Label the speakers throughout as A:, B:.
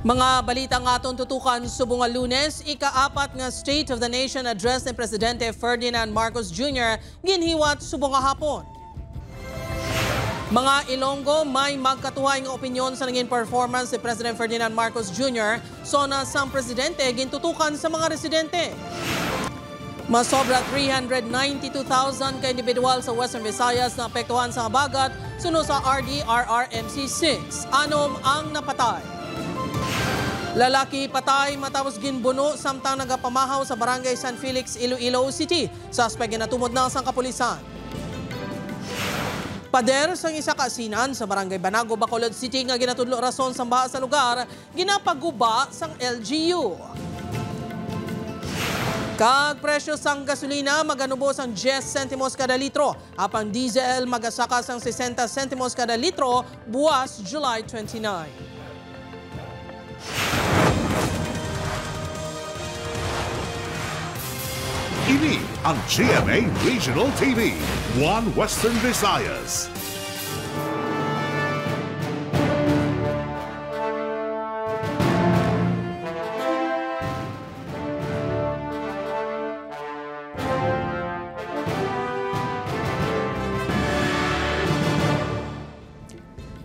A: Mga balita nga atong tutukan subong nga Lunes, ika-4 nga State of the Nation address ni Presidente Ferdinand Marcos Jr. ginhiwat subong nga hapon. Mga Ilonggo may magkatuhay nga opinyon sa naging performance ni President Ferdinand Marcos Jr. sona sang presidente gintutukan sa mga residente. Masobra 392,000 ka individual sa Western Visayas na apektuhan sa habagat sunod sa RDRRMC6. Anom ang napatay? Lalaki patay matapos ginbuno samtang nagapamahaw sa Barangay San Felix, Iloilo City. Suspect ginatumod na sa kapulisan. Pader sang isa ka asinan sa Barangay Banago, Bacolod City nga ginatudlo rason sa baha sa lugar, ginapaguba sang LGU. Kag presyo sang gasolina maganubo sang 10 sentimos kada litro, apang diesel magasaka sang 60 sentimos kada litro buwas July 29.
B: Ini ang GMA Regional TV, One Western Visayas.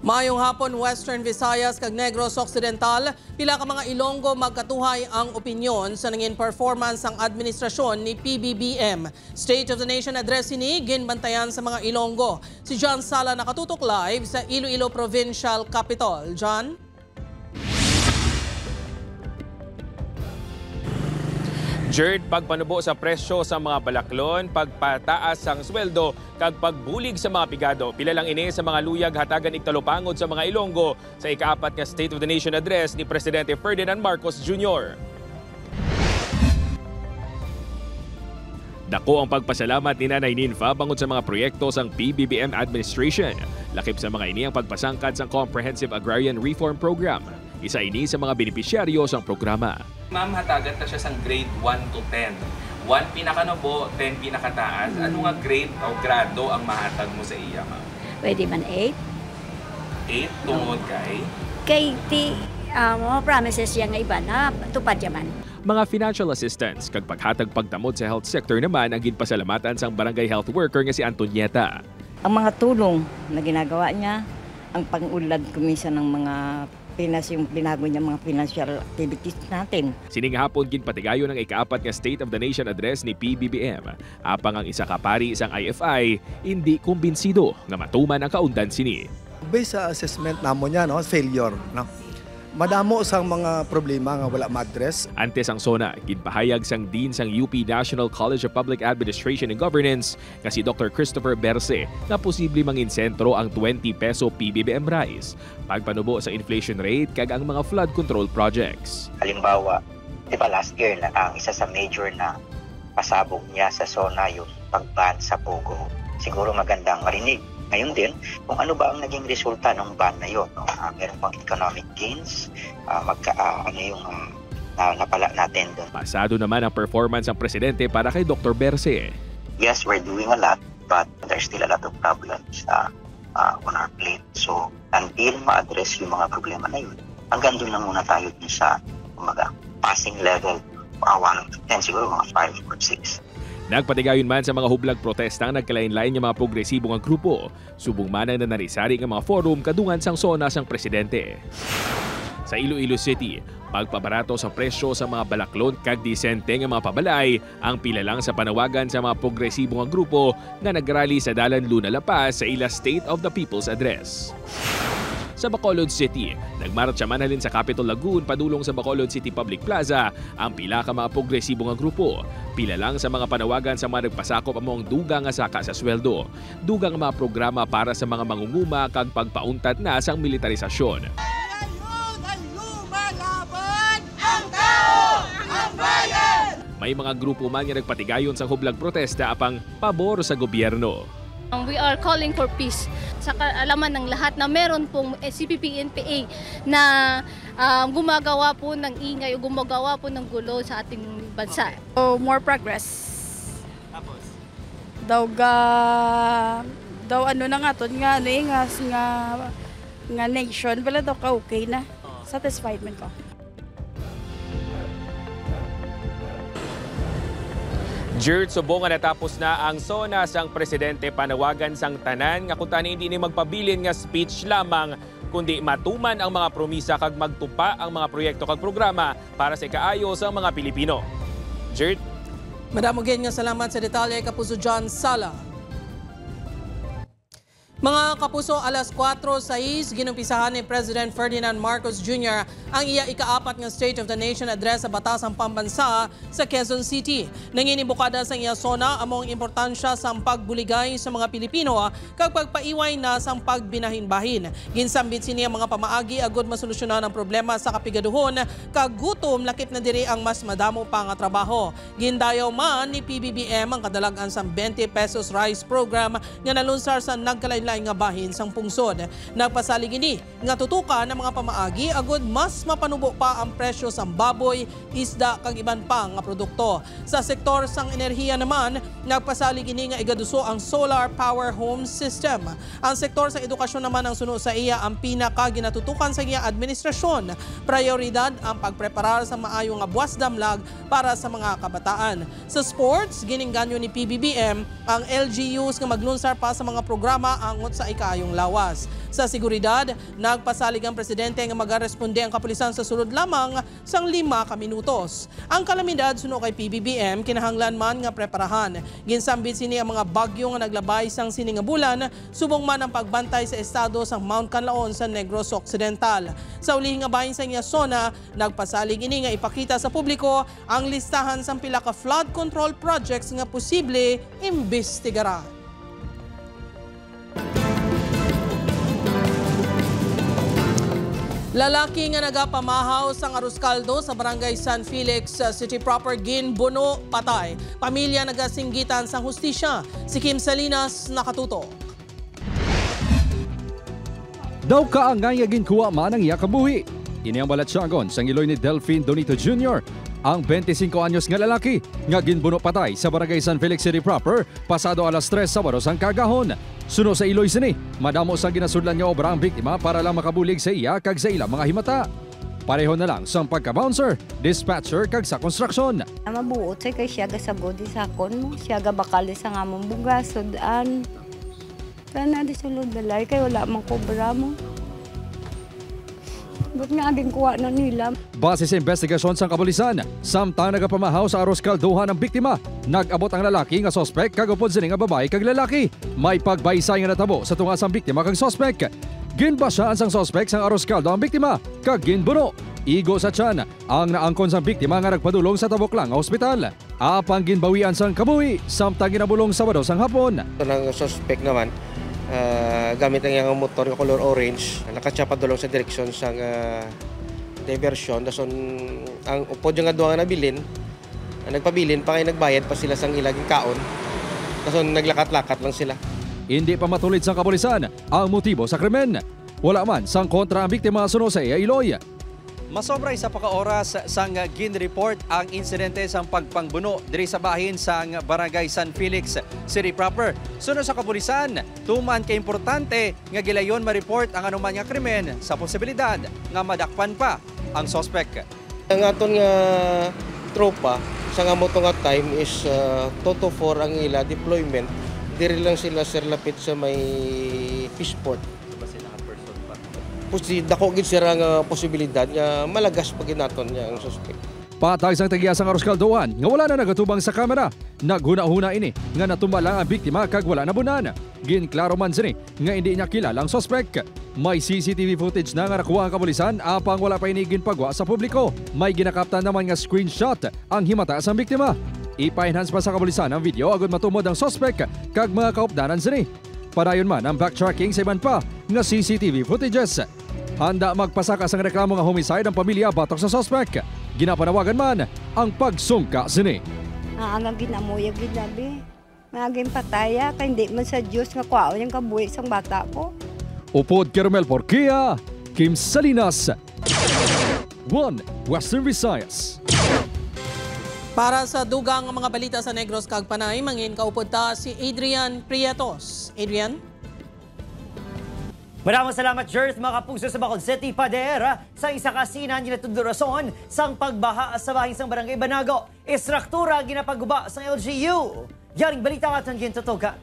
A: Mayong hapon, Western Visayas kag Negros Occidental, pila ka mga Ilonggo magkatuhay ang opinyon sa nangin performance ang administrasyon ni PBBM. State of the Nation address ini ginbantayan sa mga Ilonggo. Si John Sala nakatutok live sa Iloilo Provincial Capital. John?
C: Jerd, pagpanubo sa presyo sa mga balaklon, pagpataas ang sweldo, kag pagbulig sa mga pigado. Pila lang ini sa mga luyag hatagan igtalupangod sa mga Ilonggo sa ika-4 nga State of the Nation address ni Presidente Ferdinand Marcos Jr. Dako ang pagpasalamat ni Nanay Ninfa bangod sa mga proyekto sang PBBM administration. Lakip sa mga ini ang pagpasangkad sa Comprehensive Agrarian Reform Program. Isa ini sa mga benepisyaryo sang programa.
D: Ma'am, hatagan ta siya sa grade 1 to 10. 1 pinakanubo, 10 pinakataas. Ano nga grade o grado ang mahatag mo sa iya, ma'am?
E: Pwede man 8.
D: 8 tungod kay?
E: Kay mga promises yan nga iba na tupad yaman.
C: Mga financial assistance kag paghatag pagtamod sa health sector naman ang ginpasalamatan sang barangay health worker nga si Antonieta.
F: Ang mga tulong na ginagawa niya, ang pang-ulad kumisa ng mga yung binago niya mga financial activities natin.
C: Sining hapon ginpatigayon ang ika-4 nga State of the Nation address ni PBBM. Apang ang isa ka pari isang IFI, hindi kumbinsido nga matuman ang kaundan sini.
G: Based sa assessment namo niya, no, failure, no. Madamo sang mga problema nga wala ma-address.
C: Antes ang SONA, ginpahayag sang Dean sang UP National College of Public Administration and Governance nga si Dr. Christopher Berse na posible manginsentro ang 20 peso PBBM rice, pagpanubo sa inflation rate kag ang mga flood control projects.
H: Halimbawa, di ba last year na ang isa sa major na pasabog niya sa SONA yung pag-ban sa Pogo. Siguro magandang marinig. Ngayon din, kung ano ba ang naging resulta ng ban na yun. No? Meron pang economic gains, napala natin doon.
C: Pasado naman ang performance ng presidente para kay Dr. Berse.
H: Yes, we're doing a lot, but there's still a lot of problems on our plate. So, until ma-address yung mga problema na yun, hanggang doon lang muna tayo sa passing level. 1 to 10, siguro mga 5 or 6.
C: Nagpatigayon man sa mga hublag protesta ang nagkalain-lain ng mga progresibo ng grupo. Subong manang na narisari ng mga forum kadungan sang SONA sang presidente. Sa Iloilo City, pagpabarato sa presyo sa mga balaklon kag disente nga mga pabalay ang pila lang sa panawagan sa mga progresibo ng grupo nga nagrally sa Dalan Luna La Paz sa ila State of the People's Address. Sa Bacolod City, nagmarcha man halin sa Capitol Lagoon padulong sa Bacolod City Public Plaza ang pila ka mga progresibo nga grupo. Pila lang sa mga panawagan sa mga nagpasakop among dugang nga saka sa sweldo. Dugang mga programa para sa mga mangunguma kag pagpauntat na sang militarisasyon. May mga grupo man nga nagpatigayon sa hublag protesta apang pabor sa gobyerno.
I: We are calling for peace. Sa kaalaman ng lahat na meron pong CPP-NPA na gumagawa po ng ingay o gumagawa po ng gulo sa ating bansa.
J: So, more progress.
D: Tapos?
J: Daw ano na nga to nga nation bala daw ka okay na. Satisfied man ko.
C: Jert, subong nga natapos na ang SONA sang presidente panawagan sang tanan nga kutani hindi ni magpabilin nga speech lamang kundi matuman ang mga promisa kag magtupa ang mga proyekto kag programa para sa ikaayo sa mga Pilipino. Jert.
A: Madamo gid nga salamat sa detalye Kapuso John Sala. Mga kapuso, alas 4:06 ginumpisahan ni President Ferdinand Marcos Jr. ang iya ika-4 nga State of the Nation address sa Batasang Pambansa sa Quezon City. Nanginibukada sa iya SONA among importansya sa pagbuligay sa mga Pilipino kag pagpaiway na sa pagbinahin-bahin. Ginsambit sini ang mga pamaagi agud masolusyonan ang problema sa kapigaduhon kag gutom lakip na diri ang mas madamo pa nga trabaho. Gindayaw man ni PBBM ang kadalagan sa 20 pesos rice program nga nalunsar sa nagkalain nga bahin sang pungsod. Nagpasalig ini nga tutukan ng mga pamaagi agud mas mapanubo pa ang presyo sang baboy, isda kag iban pa nga produkto. Sa sektor sang enerhiya naman, nagpasalig ini nga igaduso ang solar power home system. Ang sektor sa edukasyon naman ang suno sa iya ang pinaka ginatutukan sa iya administrasyon. Prioridad ang pagpreparar sa maayong nga buwas damlag para sa mga kabataan. Sa sports, giningganyo ni PBBM ang LGUs nga maglunsar pa sa mga programa ang sa ikayong lawas. Sa seguridad, nagpasalig ang presidente nga magaresponde ang kapulisan sa sulod lamang sang 5 ka minutos. Ang kalamidad suno kay PBBM kinahanglan man nga preparahan. Ginsambit sini ang mga bagyo nga naglabay sang sini nga bulan, subong man ang pagbantay sa estado sang Mount Canlaon sa Negros Occidental. Sa uli nga bahin sa iya SONA, nagpasalig ini nga ipakita sa publiko ang listahan sang pila ka flood control projects nga posible imbestigaran. Lalaki nga nagapamahaw sang arroz caldo sa barangay San Felix City proper ginbuno patay. Pamilya nagasinggitan sang hustisya. Si Kim Salinas nakatutok.
K: Daw kaangay nga ginkuha man ang iya kabuhi. Ini ang balatsyagon sang iloy ni Delphine Donito Jr., ang 25 anyos nga lalaki nga ginbuno patay sa barangay San Felix City proper pasado alas 3 Sabado sang kagahon. Suno sa iloy sini, madamo sang ginasudlan niya obra ang biktima para lang makabulig sa iya kag sa ilang mga himata. Pareho na lang sang pagka-bouncer, dispatcher kag sa konstruksyon.
L: Mabuot say kay siya gasagod sa kon mo, siya gabakali sa among bugas sudan. Sana di sulod dalay kay wala man kobra mo. Ba't nga aging kuha na nila?
K: Base sa investigasyon sa kapulisan, samtang nagapamahaw sa arroz kalduhan ng biktima, nag-abot ang lalaki nga sospek kag upod sini nga babae kag lalaki. May pagbaysay nga natabo sa tunga sang biktima kag sospek. Ginbasyaan sang sospek sang arroz kaldo ang biktima kag ginbuno. Igo sa tiyan ang naangkon sang biktima nga nagpadulong sa Taboklang ospital. Apang ginbawian sang kabuhi samtang ginabulong Sabado sang hapon.
M: Ang sospek naman gamit ang iyang motor nga color orange, nakatsapa dulong sa direksyon sang diversion. Dason ang upod yung nga nabilin, nagpabilin pa kay nagbayad pa sila sang ilaging kaon. Dason naglakat-lakat lang sila.
K: Hindi pa matulid sa kapulisan ang motibo sa krimen. Wala man sang kontra ang biktima suno sa iya iloy.
N: Masobray sa paka-oras sang gin-report ang insidente sang pagpangbuno diri sa bahin sang barangay San Felix City proper. Suno sa kapulisan, tuman kay importante nga gilayon ma-report ang anuman nga krimen sa posibilidad nga madakpan pa ang sospek.
M: Ang aton nga tropa sa nga moto nga time is 2 to 4 ang ila deployment. Diri lang sila sir lapit sa may fishport. Dako gid sira nga posibilidad nga malagas pag ginaton niya ang suspect.
K: Patag sang tagiya sang arroz kalduhan nga wala na nagatubang sa kamera. Naghuna-huna ini nga natumba lang ang biktima kag wala na bunan. Ginklaro man sini nga hindi niya kilala ang suspect. May CCTV footage na nga nakuha ang kapulisan apang wala pa ini ginpagwa sa publiko. May ginakaptan naman nga screenshot ang himata sang biktima. Ipa-enhance pa sa kapulisan ang video agud matumod ang suspect kag mga kaupdanan sini. Padayon man ang backtracking sa iban pa nga CCTV footages. Handa magpasaka sang reklamo nga homicide ang pamilya batok sa suspect. Ginapanawagan man ang pagsungka sini.
L: Ang ginamuyag ginabi. Maging pataya kay hindi man sa Diyos nga kuha yung kabuhi sang bata ko.
K: Upod Caramel Porquia, Kim Salinas, 1 Western Visayas.
A: Para sa dugang mga balita sa Negros kag Panay, mangin kaupod ta si Adrian Prietos. Adrian?
O: Maraming salamat, Jerth, mga kapuso sa Bacolod City, Pader, sa isa kasinan ginatudurason sang pagbaha sa bahin sang Barangay Banago. Istruktura ginapaguba sa LGU. Yaring balita at ang gintutugan.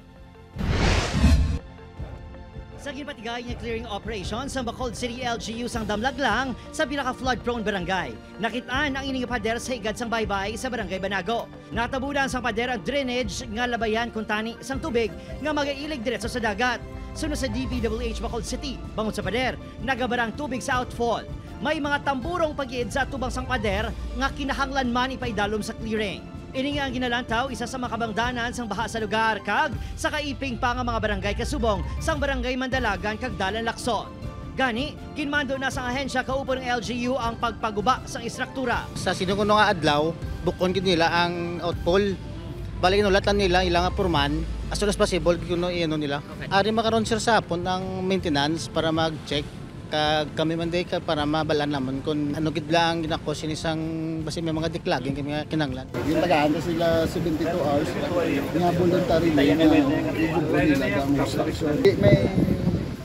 O: Sa ginpatigay niya clearing operation sa Bacolod City LGU sang damlag lang sa pinaka-flood-prone barangay. Nakitaan ang ining pader sa higad sang baybay sa Barangay Banago. Natabunan sang pader ang drainage nga labayan kuntani sang tubig nga magailig diretso sa dagat. Sunod sa DPWH Bacolod City, bangon sa pader, nagabarang tubig sa outfall. May mga tamburong pag-iid sa tubang sang pader nga kinahanglan man ipaidalom sa clearing. Ini nga ang ginalantaw, isa sa makabangdanan sang baha sa lugar kag sa kaiping pa nga mga barangay kasubong sang Barangay Mandalagan kag Dalan Lacson. Gani, kinmando na sang ahensya kaupo ng LGU ang pagpaguba sang istruktura.
P: Sa sinukuno nga adlaw, bukon gid nila ang outfall. Balik nulatan nila ilang apurman as soon as possible kuno iano nila. Ari makaron sir sa hapon ang maintenance para mag-check kag kami man day para mabalan namon kung ano gid lang ginakos ini sang basi may mga diklaging kami kinanglan.
Q: Yung tagaan sila 72 hours nga voluntary na i-go nila ang construction. May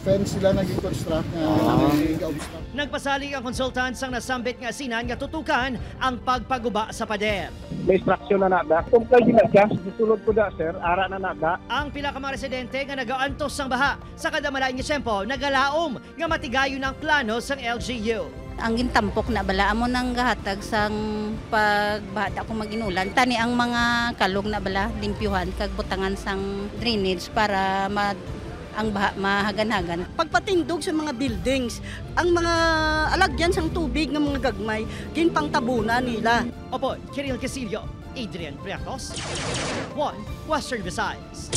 Q: fence sila nag-construct nga nag-obstruct.
O: Nagpasalig ang consultant sang nasambit nga asinan nga tutukan ang pagpaguba sa pader.
R: May instruction na nada. Kung kayo na siya, susunod ko da, sir, ara na nada.
O: Ang pila ka mga residente nga nagaantos sang baha sa kadamalain nga siyempo, nagalaom nga matigayon ang plano sang LGU.
S: Ang gintampok na bala amo nang gahatag sang pagbahada ko maginulan. Tani ang mga kalog na bala limpyuhan kag butangan sang drainage para ang baha mahagan-hagan.
T: Pagpatindog sa mga buildings, ang mga alagyan sang tubig ng mga gagmay, ginpangtabunan nila.
O: Opo, Kiril Casillo, Adrian Priatos, One Western Visayas.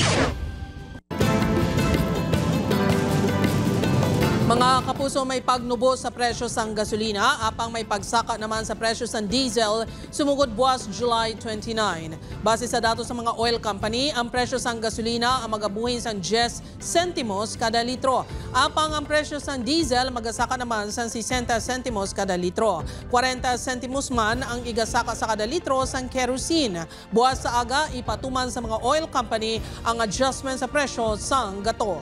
A: Mga kapuso, may pagnubo sa presyo sang gasolina, apang may pagsaka naman sa presyo sang diesel, sumugod buwas July 29. Base sa datos ng mga oil company, ang presyo sang gasolina ang magabuhin sang 10 sentimos kada litro. Apang ang presyo sang diesel magasaka naman sang 60 sentimos kada litro. 40 sentimos man ang igasaka sa kada litro sang kerosene. Buwas sa aga, ipatuman sa mga oil company ang adjustment sa presyo sang gato.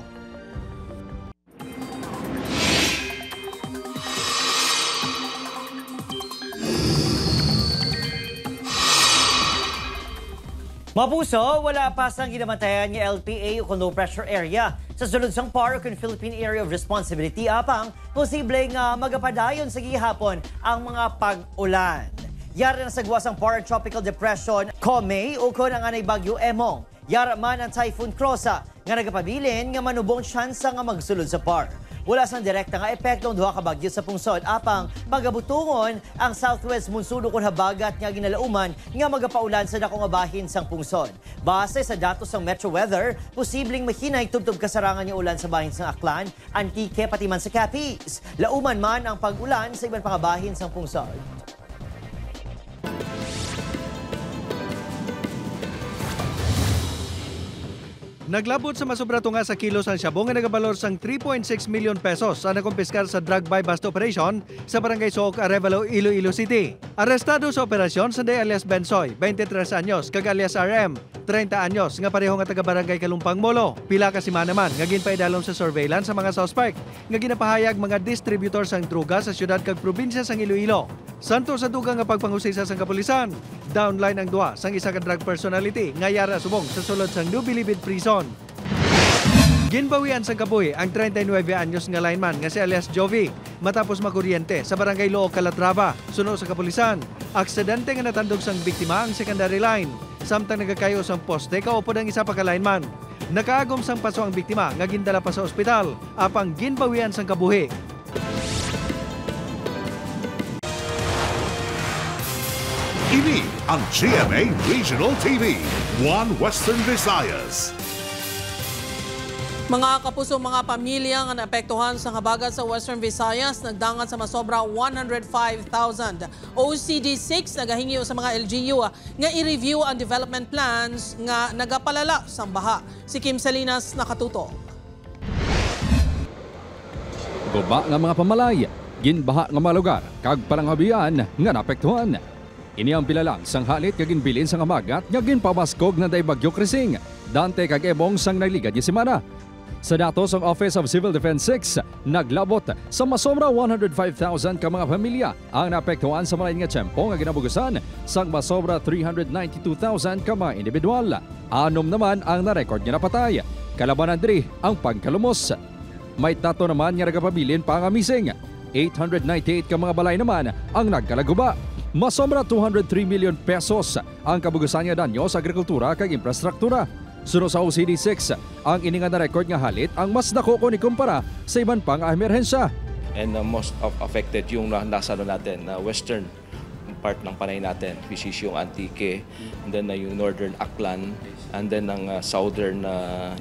O: Mapuso, wala pa sang ginamantayan ng LPA o low pressure area sa sulod sang PAR o Philippine Area of Responsibility apang posible nga magapadayon sa gihapon ang mga pag-ulan. Yara na sagwa sang PAR Tropical Depression Komei o kon ang anay bagyo Emong. Yara man ang Typhoon Krosa nga nagapabilin nga manubong tsansa nga magsulod sa PAR. Wala sang direkta nga epekto ng duha ka bagyo sa pungsod apang pagabutungon ang southwest monsoon kon habagat nga ginalauman nga magapaulan sa dako nga bahin sang pungsod. Base sa datos ng Metro Weather, posibleng mahinay tubtob kasarangan nga ulan sa bahin sang Aklan, Antique pati man sa Capiz. Lauman man ang pag-ulan sa iban pang bahin sang pungsod.
K: Naglabot sa masobra tunga sa kilos ang syabong nga nagabalor sang 3.6 million pesos ang nakumpiskar sa drug buy-bust operation sa Barangay Sook, Arevalo, Iloilo City. Arestado sa operasyon sa alias Bensoy, 23 anyos, kag alias RM, 30 anyos, nga pareho nga taga-barangay Kalumpang Molo. Pila ka simana man nga ginpaidalom sa surveillance sa mga suspect nga ginapahayag mga distributor sang druga sa syudad kag probinsya sang Iloilo. Santo sa dugang nga pagpangusisa sang kapulisan, downline ang duwa sang isa ka drug personality nga yara subong sa sulod sang New Bilibid Prison. Ginbawian sang kabuhi ang 39 anyos nga lineman nga si alias Jovi matapos makuryente sa Barangay Loo, Calatrava. Suno sa kapulisan, aksidente nga natandog sang biktima ang secondary line. Samtang nagakayo sang poste kaupod ang isa pa ka lineman. Nakaagom sang paso ang biktima nga gindala pa sa ospital apang ginbawian sang kabuhi.
B: Ini ang GMA Regional TV, One Western Visayas.
A: Mga kapuso, mga pamilya nga naapektuhan sa habagat sa Western Visayas nagdangan sa masobra 105,000. OCD6 nagahingi sa mga LGU nga i-review ang development plans nga nagapalala sa baha. Si Kim Salinas nakatutok.
K: Guba nga mga pamalay, ginbaha nga mga lugar, kag palanghabian nga naapektuhan. Ini ang pilalang sang halit kag ginbilin sang hamagat nga ginpamaskog na day bagyo Krising. Dante kag Emong sang nagligad ni semana. Sa datos ng Office of Civil Defense 6, naglabot sa masobra 105,000 ka mga pamilya ang naapektuhan sa malain nga tiyempo nga ginabugusan sang masobra 392,000 ka mga individual. 6 naman ang na-record nga napatay. Kalabanan diri ang pagkalumos. May 3 naman nga nagapabilin pa nga missing. 898 ka mga balay naman ang nagkalaguba. Masobra 203 million pesos ang kabugusan nga danyo sa agrikultura kag infrastruktura. Sunod sa OCD6, ang ininga na record nga halit ang mas dako kung ikumpara sa iban pang emerhensya.
U: And most of affected yung nasa natin, western part ng panay natin, which is yung Antique, and then yung northern Aklan, and then ang southern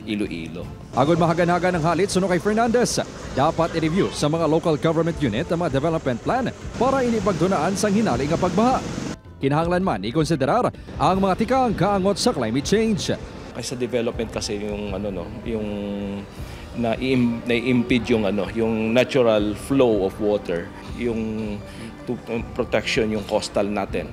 U: Iloilo.
K: Agod mahagan-hagan ng halit sunod kay Fernandez, dapat i-review sa mga local government unit ang mga development plan para inipagdunaan sang hinali nga pagbaha. Kinahanglan man ikonsiderar ang mga tikang kaangot sa climate change.
U: Ay sa development kasi yung yung na-impede yung natural flow of water, yung to protection yung coastal natin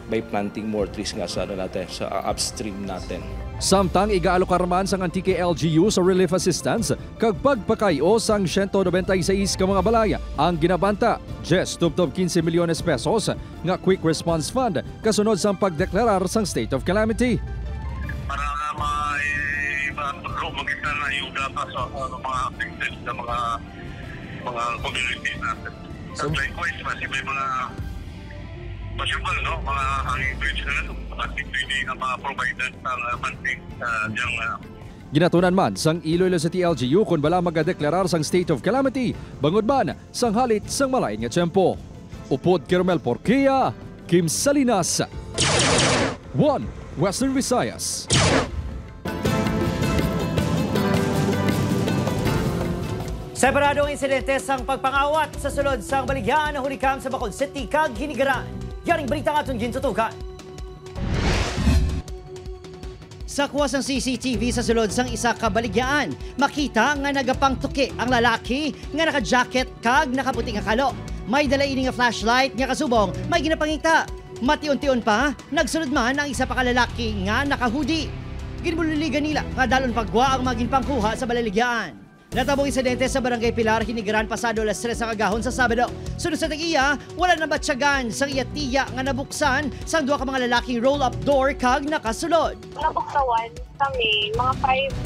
U: by planting more trees nga sa natin sa upstream natin.
K: Samtang igaalokar man sang Antique LGU sa relief assistance kag pagpakayo sang 196 ka mga balaya ang ginabanta 15 milyones pesos nga quick response fund kasunod sang pagdeklarar sang state of calamity.
V: Para matulog magkita na yung data sa mga affected na mga communities natin. So, likewise, may mga possible, mga hanging bridge na ito, mga activity na mga provided ng funding diyang
K: Ginatunan man sang Iloilo City LGU kung bala magadeklarar sang state of calamity, bangod man sang halit sang malain nga tiyempo. Upod Kermel Porquia, Kim Salinas, 1 Western Visayas.
O: Separado ang insidente sang pagpangawat sa sulod sang baligyan na hulikam sa Bacolod City kag Hinigaran. Yaring balita nga itong gintutukan. Sa kuwas ng CCTV sa sulod sang isa ka baligyan, makita nga nagapangtuki ang lalaki nga naka-jacket kag nakaputi nga kalo. May dala ini nga flashlight nga kasubong, may ginapangita. Mati-unti-un pa, nagsulod man ang isa pa ka lalaki nga naka-hoodie. Ginbuliligan nila nga dalon pagwa ang maging pangkuha sa balaligyan. Natabong insidente sa Barangay Pilar, Hinigaran, pasado alas 3 ang agahon sa Sabado. Sunod sa tag-iya, wala na batyagan sang iya-tiya nga nabuksan sang duha ka mga lalaking roll-up door kag nakasulod.
W: Nabuksawan kami mga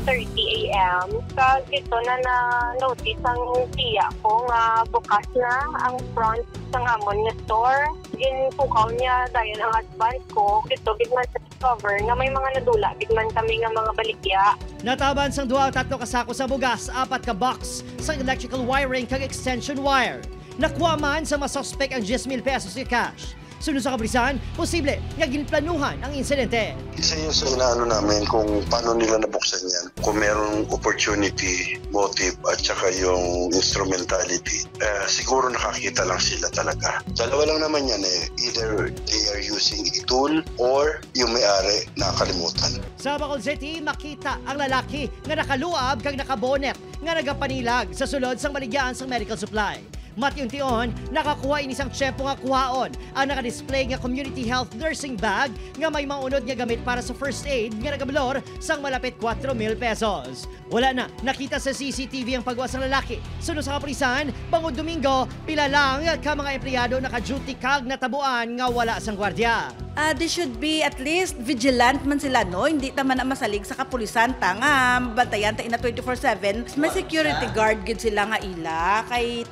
W: 5:30 a.m. Kag ito na na-notice ang tiya ko nga bukas na ang front sang amon nga store. Ginpukaw niya dahil ang husband ko. Ito, bigman sa discover nga may mga nadula. Bigman kami nga mga balikya.
O: Nataban sang duha 3 kasako sa bugas, 4 ka box sang electrical wiring kag extension wire. Nakuha man sa mga suspect ang 10,000 pesos sa cash. Sunod sa kabrisan, posible nga ginplanuhan ang insidente.
X: Isa yung sa inaano namin kung paano nila nabuksan yan. Kung merong opportunity, motive at saka yung instrumentality, siguro nakakita lang sila talaga. Dalawa lang naman yan either they are using a tool or yung may-ari nakalimutan.
O: Sa Bacolod City, makita ang lalaki nga nakaluab kag nakabonet nga nagapanilag sa sulod sang baligyan sang medical supply. Mati-unti-on, nakakuha inisang tiyempo nga kuhaon ang nakadisplay nga community health nursing bag nga may maunod nga gamit para sa first aid nga nagabalor sang malapit 4,000 pesos. Wala na, nakita sa CCTV ang pagwas ng lalaki. Sunod sa kapulisan, bangod Domingo, pila lang ka mga empleyado naka-duty kag natabuan nga wala sang gwardya.
Y: They should be at least vigilant man sila, no? Hindi taman na masalig sa kapulisan, tanga, bantayan ta ina 24/7. May security guard gid sila nga ila, kay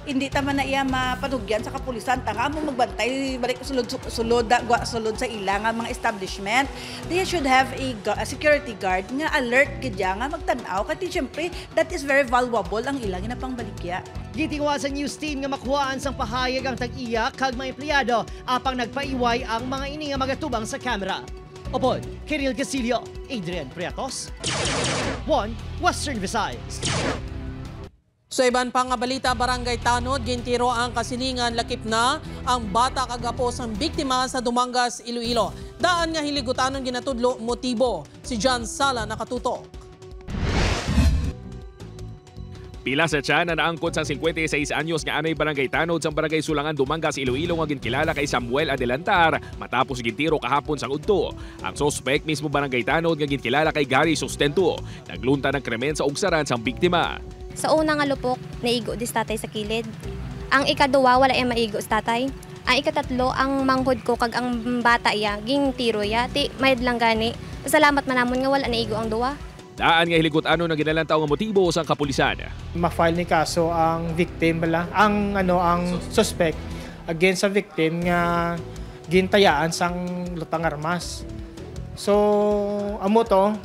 Y: hindi taman na iya mapanugyan sa kapulisan, tanga mo magbantay balik sulod sa ila nga mga establishment. They should have a security guard nga alert gid nga magtan-aw, kay syempre that is very valuable ang ilang ginapangbaligya.
O: Gitinguha sa news team nga makuhaan sang pahayag ang tag-iya kag mga empleyado apang nagpaiway ang mga ini nga magatubang sa kamera. Opod, Kiril Gasilio, Adrian Priatos, 1 Western Visayas.
A: Sa iban pang balita, Barangay Tanod, gintiro ang kasilingan lakip na ang bata kagapos ang biktima sa Dumangas, Iloilo. Daan nga hiligutan ng ginatudlo motibo. Si John Sala nakatutok.
C: Pila sa tiyan na naangkot sa 56 anyos nga anay barangay tanod sa barangay Sulangan, Dumangas, Iloilo nga ginkilala kay Samuel Adelantar matapos gintiro kahapon sang udto. Ang suspect mismo barangay tanod nga ginkilala kay Gary Sustento. Naglunta ng krimen sa ugsaran sang biktima.
E: Sa una nga lupok, naigo dis tatay sa kilid. Ang ikaduwa, wala maigo sa tatay. Ang ikatatlo, ang manghod ko kag ang bata iya, ging tiro ya, ti mayad lang gani. Salamat manamon nga wala naigo ang duwa.
C: Daan nga hiligot ano na ginalantaw nga motibo sang kapulisan.
F: Ma-file ni kaso ang victim ang suspect against sa victim nga gintayaan sang lutang armas. So amo to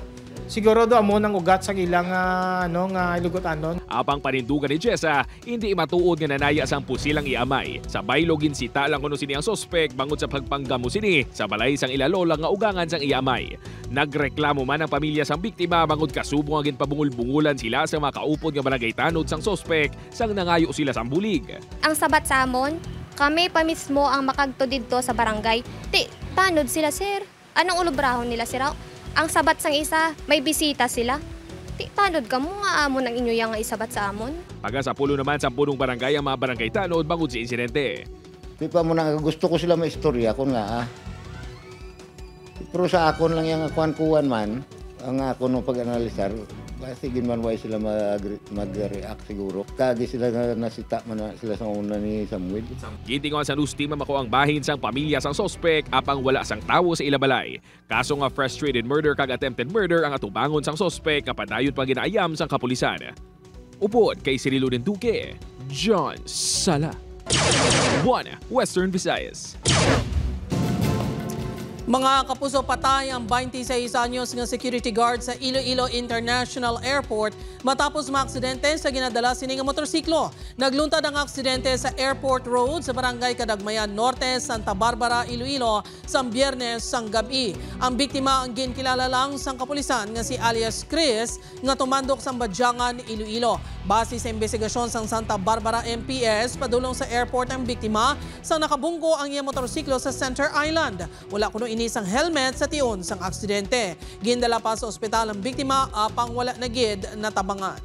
F: siguro do amo nang ugat sa ilang nga hiligot anon.
C: Apang panindugan ni Jessa, hindi matuod nga nanaya sang pusilang iamay. Sa baylo ginsita lang kuno sini ang suspect bangod sa pagpanggamo sini sa balay sang ilalola nga ugangan sang iamay. Nagreklamo man ang pamilya sang biktima bangod kasubo nga ginpabungul-bungulan sila sa mga kaupod nga barangay tanod sang suspect sang nangayo sila sang bulig.
E: Ang sabat sa amon, kami pa mismo ang makagto didto sa barangay. Ti tanod sila sir. Anong ulubrahon nila sir? Ang sabat sang isa, may bisita sila. Ti tanod ka mo nga amon ang inyo yang nga isabat sa amon.
C: Paga sa pulo naman sa punong barangay ang mga barangay tanod bangod sa insidente.
G: Di pa mo na gusto ko sila maistorya kun nga Pero sa akon lang yung kuan-kuan man, ang akon no pag-analisar, kasi ginman why sila mag-react siguro. Kagi sila nasita man sila sa una ni Samuel.
C: Gitingon sa news team mako ang bahin sang pamilya sang suspect apang wala sang tawo sa ilabalay. Kaso nga frustrated murder kag attempted murder ang atubangon sang suspect kapadayon pa ginaayam sang kapulisan. Upod kay Cirilo Duque, John Sala. 1 Western Visayas.
A: Mga kapuso, patay ang 26 anyos nga security guard sa Iloilo International Airport matapos maaksidente sa ginadala sini nga motorsiklo. Nagluntad ang aksidente sa Airport Road sa Barangay Kadagmayan Norte, Santa Barbara, Iloilo sa Biyernes sang gabi. Ang biktima ang ginkilala lang sang kapulisan nga si alias Chris nga tumandok sa Badyangan, Iloilo. Base sa investigasyon sang Santa Barbara MPS, padulong sa airport ang biktima sa nakabunggo ang iyang motorsiklo sa Center Island. Wala kuno inisang helmet sa tiyon sang aksidente. Gindala pa sa ospital ang biktima apang wala na gid natabangan.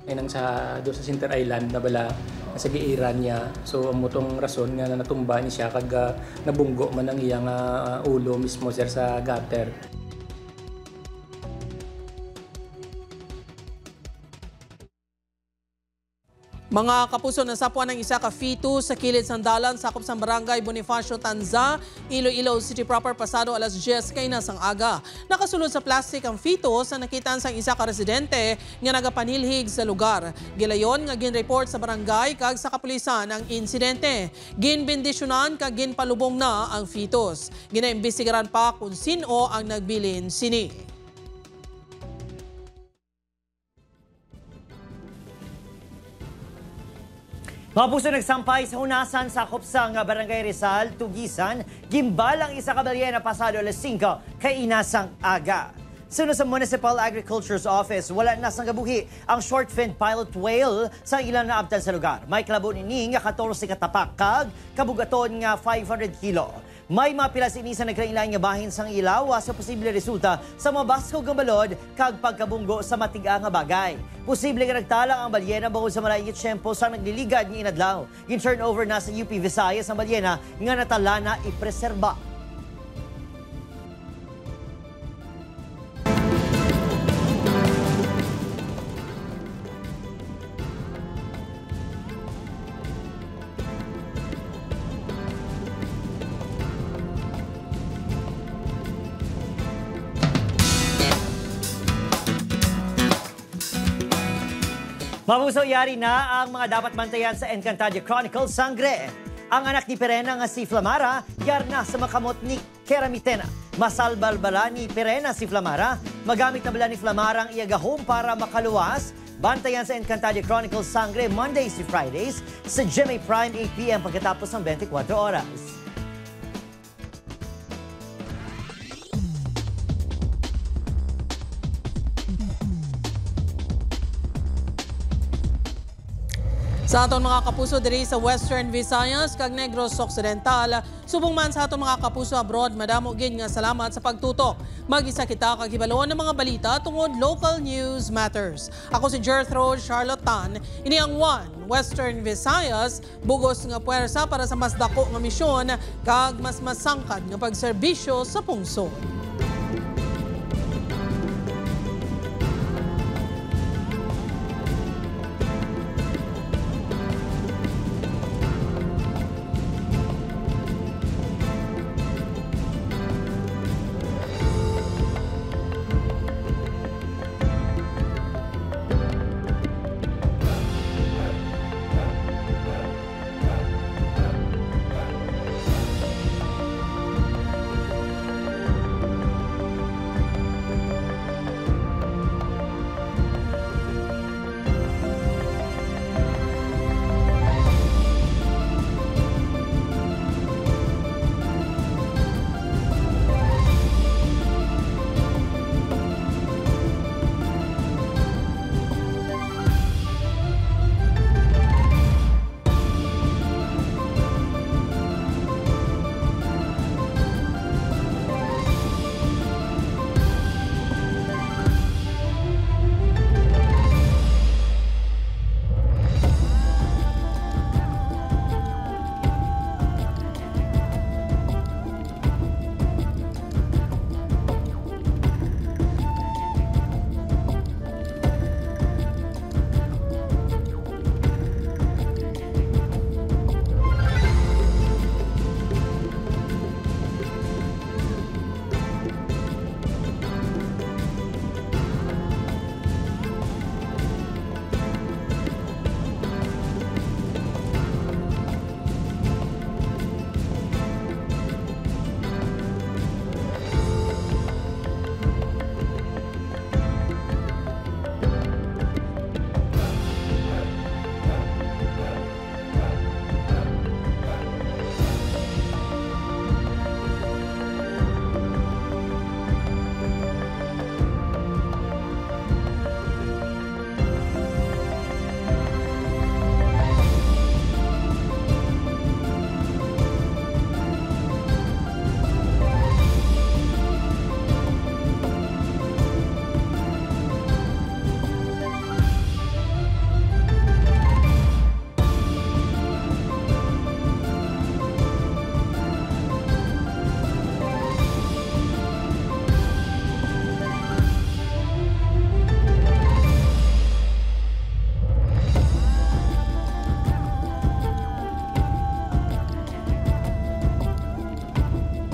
H: Nang sa Center Island na bala sa giiran niya. So ang mutong rason nga natumba ni siya kag nabunggo man ang iyang ulo mismo sir sa gutter.
A: Mga kapuso, nasapuan ng isa ka fito sa kilid sandalan sakop sa barangay Bonifacio, Tanza, Iloilo City proper pasado alas 10 kay nasang aga. Nakasulod sa plastic ang fito sa nakitaan sang isa ka residente nga nagapanilhig sa lugar. Gilayon nga ginreport sa barangay kag sa kapulisan ang insidente. Ginbendisyonan kag ginpalubong na ang fetus. Ginaimbestigaran pa kung sino ang nagbilin sini.
O: Mga puso, nagsampay sa hunasan sakop sang Barangay Rizal, Tugisan, gimbal ang isa ka balyena pasado alas 5 kay inasang aga. Sunod sa Municipal Agriculture's Office, wala na sang gabuhi ang short-finned pilot whale sa ilang naabtan sa lugar. May klabo ni nga 14 katapak kag kabugaton nga 500 kilo. May mapilas inisa na kailangan nga bahin sang ilaw sa posible resulta sa mga baskog ng balod kag pagkabunggo sa matiga nga bagay. Posible nga nagtalang ang balyena bangod sa malayo tiyempo sa nagliligad ng inadlaw. Turnover na sa UP Visayas ang balyena nga natala na ipreserba. Mabuso, yari na ang mga dapat bantayan sa Encantadia Chronicles Sangre. Ang anak ni Perena nga si Flamara, yar na sa makamot ni Keramitena. Masalbalbala ni Perena si Flamara, magamit na bala ni Flamara ang iyagahom para makaluwas. Bantayan sa Encantadia Chronicles Sangre Mondays to Fridays sa GMA Prime 8 p.m. pagkatapos ng 24 oras.
A: Sa aton mga kapuso diri sa Western Visayas kag Negros Occidental, subong man sa aton mga kapuso abroad, madamo gid nga salamat sa pagtutok. Mag-isa kita kag hibalon ng mga balita tungod local news matters. Ako si Jethro Charlotte Tan, ini ang One Western Visayas, bugos nga puwersa para sa mas dako nga misyon kag mas masangkad nga pagserbisyo sa pungsod.